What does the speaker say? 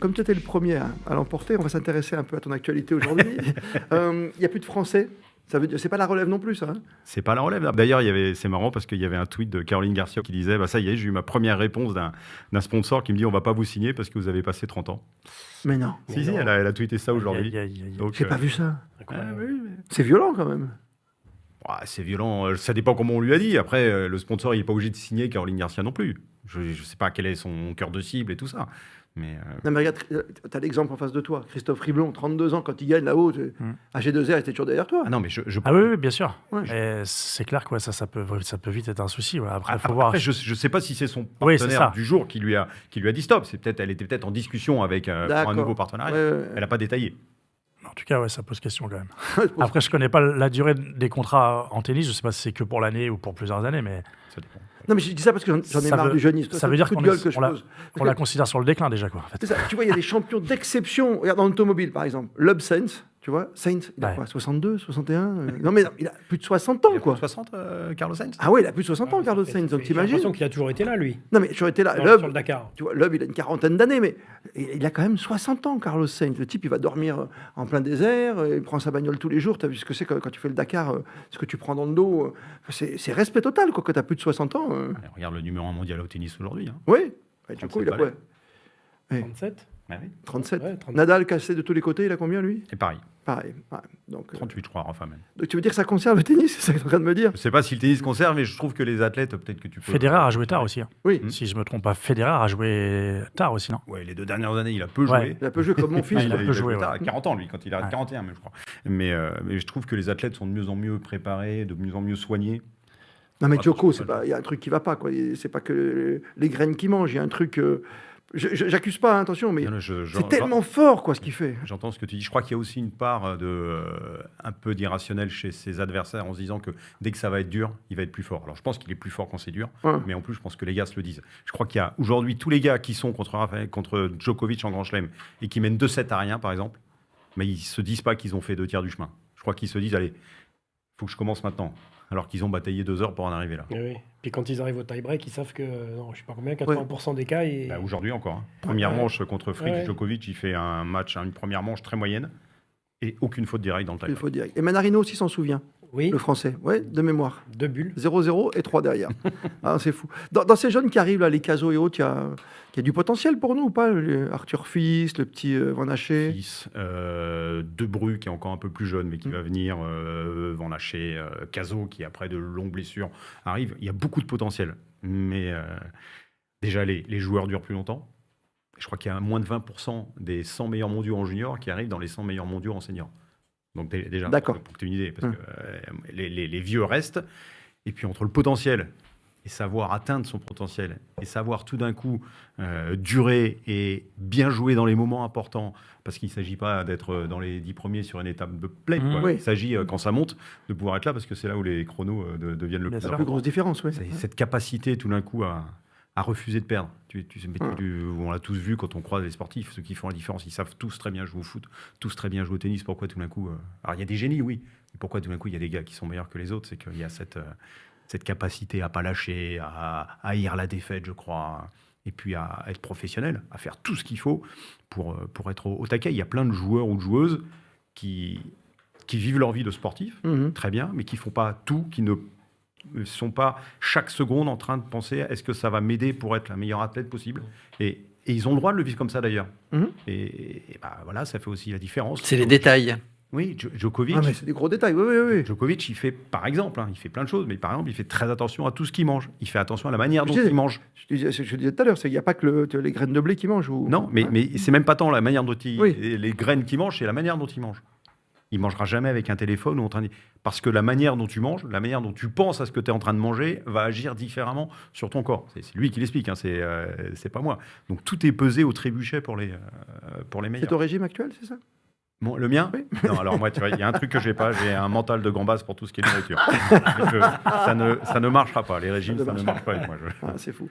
Comme tu étais le premier à l'emporter, on va s'intéresser un peu à ton actualité aujourd'hui. Il n'y a plus de Français. Ça veut dire, c'est pas la relève non plus, ça. C'est pas la relève. D'ailleurs, c'est marrant parce qu'il y avait un tweet de Caroline Garcia qui disait ça y est, j'ai eu ma première réponse d'un sponsor qui me dit on va pas vous signer parce que vous avez passé 30 ans. Mais non. Si, elle a tweeté ça aujourd'hui. J'ai pas vu ça. Oui. C'est violent quand même. C'est violent. Ça dépend comment on lui a dit. Après, le sponsor, il n'est pas obligé de signer Caroline Garcia non plus. Je ne sais pas quel est son cœur de cible et tout ça. Non, mais regarde, tu as l'exemple en face de toi. Christophe Riblon, 32 ans, quand il gagne là-haut, AG2R était toujours derrière toi. Ah non, mais Ah oui, bien sûr. Ouais. C'est clair que ça peut vite être un souci. Ouais. Après, faut Après, voir. je ne sais pas si c'est son partenaire du jour qui lui a dit stop. Elle était peut-être en discussion avec pour un nouveau partenariat. Elle n'a pas détaillé. En tout cas, ça pose question quand même. Après, je ne connais pas la durée des contrats en tennis. Je ne sais pas si c'est que pour l'année ou pour plusieurs années, mais... Ça dépend. Non, mais je dis ça parce que j'en ai marre du jeunisme. Ça veut dire qu'on la considère sur le déclin déjà, quoi. En fait. C'est ça. Tu vois, il y a des champions d'exception. Regarde, dans l'automobile, par exemple. Loeb Sainz, tu vois. Sainz, il a quoi, 62, 61 Non, mais il a plus de 60 ans, quoi. Il a plus de 60, Carlos Sainz. Ah oui, il a plus de 60 ans, Carlos Sainz. Donc, J'ai t'imagines. l'impression qu'il a toujours été là, lui. Non, mais toujours été là. Sur le Dakar. Tu vois, Loeb, il a une quarantaine d'années, mais il a quand même 60 ans, Carlos Sainz. Le type, il va dormir en plein désert, il prend sa bagnole tous les jours. Tu as vu ce que c'est quand tu fais le Dakar, ce que tu prends dans le dos. C'est respect total, quoi, quand tu as plus de 60 ans. Regarde le numéro 1 mondial au tennis aujourd'hui. Hein. Oui. Du coup, il a quoi 37 Ah oui. 37. Ouais, 37. Nadal cassé de tous les côtés, il a combien, lui? Et pareil. Pareil. Ouais. Donc, 38, je crois, enfin même. donc tu veux dire que ça conserve le tennis? C'est ça que tu es en train de me dire? Je ne sais pas si le tennis conserve, mais je trouve que les athlètes, peut-être que tu peux... Federer a joué tard aussi. Hein. Oui. Si je ne me trompe pas, Federer a joué tard aussi, non? Ouais, les 2 dernières années, il a peu joué. Il a peu joué comme mon fils. Il a peu joué, tard, à 40 ans, lui, quand il a 41, même, je crois. Mais je trouve que les athlètes sont de mieux en mieux préparés, de mieux en mieux soignés. Non, mais Djoko, il y a un truc qui ne va pas, quoi. C'est pas que les graines qui mangent, il y a un truc... J'accuse pas, hein, attention, mais c'est tellement fort, quoi, ce qu'il fait. J'entends ce que tu dis. Je crois qu'il y a aussi une part un peu d'irrationnel chez ses adversaires en se disant que dès que ça va être dur, il va être plus fort. Alors je pense qu'il est plus fort quand c'est dur, mais en plus je pense que les gars se le disent. Je crois qu'il y a aujourd'hui tous les gars qui sont contre Djokovic en Grand Chelem et qui mènent 2-7 à rien, par exemple, mais ils se disent pas qu'ils ont fait 2 tiers du chemin. Je crois qu'ils se disent, allez, faut que je commence maintenant. Alors qu'ils ont bataillé 2 heures pour en arriver là. Oui. Puis quand ils arrivent au tie-break, ils savent que, non, je sais pas combien, 80% des cas... Aujourd'hui encore. Hein. Première manche contre Fritz Djokovic, il fait un match, une première manche très moyenne et aucune faute directe dans le tie-break. Et Manarino aussi s'en souvient. Oui. Le français, de mémoire. 2 bulles. 0-0 et 3 derrière. C'est fou. Dans ces jeunes qui arrivent, là, les Cazot et autres, il y a du potentiel pour nous ou pas? Arthur Fils, le petit Van Haché. Fils, Debru qui est encore un peu plus jeune mais qui va venir, Van Haché, Cazot qui après de longues blessures arrive. Il y a beaucoup de potentiel. Mais déjà, les joueurs durent plus longtemps. Je crois qu'il y a moins de 20% des 100 meilleurs mondiaux en junior qui arrivent dans les 100 meilleurs mondiaux en senior. Donc déjà, pour que tu aies une idée, parce que les vieux restent. Et puis entre le potentiel et savoir atteindre son potentiel et savoir tout d'un coup durer et bien jouer dans les moments importants, parce qu'il ne s'agit pas d'être dans les 10 premiers sur une étape de play. Il s'agit, quand ça monte, de pouvoir être là, parce que c'est là où les chronos deviennent le plus important. C'est la plus grosse différence, oui. Cette capacité tout d'un coup à refuser de perdre. On l'a tous vu quand on croise les sportifs, ceux qui font la différence, ils savent tous très bien jouer au foot, tous très bien jouer au tennis. Pourquoi tout d'un coup... Alors il y a des génies, oui, mais pourquoi tout d'un coup il y a des gars qui sont meilleurs que les autres? C'est qu'il y a cette capacité à pas lâcher, à haïr la défaite, je crois, et puis à être professionnel, à faire tout ce qu'il faut pour être au taquet. Il y a plein de joueurs ou de joueuses qui vivent leur vie de sportif, très bien, mais qui font pas tout, qui ne sont pas chaque seconde en train de penser est-ce que ça va m'aider pour être la meilleure athlète possible, et ils ont le droit de le vivre comme ça d'ailleurs. Et voilà, ça fait aussi la différence. C'est les détails. Oui, Djokovic. Mais c'est des gros détails, oui. Djokovic, il fait, par exemple, il fait plein de choses, mais par exemple, il fait très attention à tout ce qu'il mange. Il fait attention à la manière dont il mange. Je disais tout à l'heure, il n'y a pas que les graines de blé qu'il mange. Non, mais c'est même pas tant la manière dont les graines qu'il mange, c'est la manière dont il mange. Il mangera jamais avec un téléphone ou en train de... Parce que la manière dont tu manges, la manière dont tu penses à ce que tu es en train de manger va agir différemment sur ton corps. C'est lui qui l'explique, c'est pas moi. Donc tout est pesé au trébuchet pour les meilleurs. C'est ton régime actuel, c'est ça? Bon, le mien? Oui. Non, alors moi, tu vois, il y a un truc que j'ai pas, j'ai un mental de gambasse pour tout ce qui est nourriture. Ça ne marchera pas, les régimes, ça ne marche pas avec moi. C'est fou.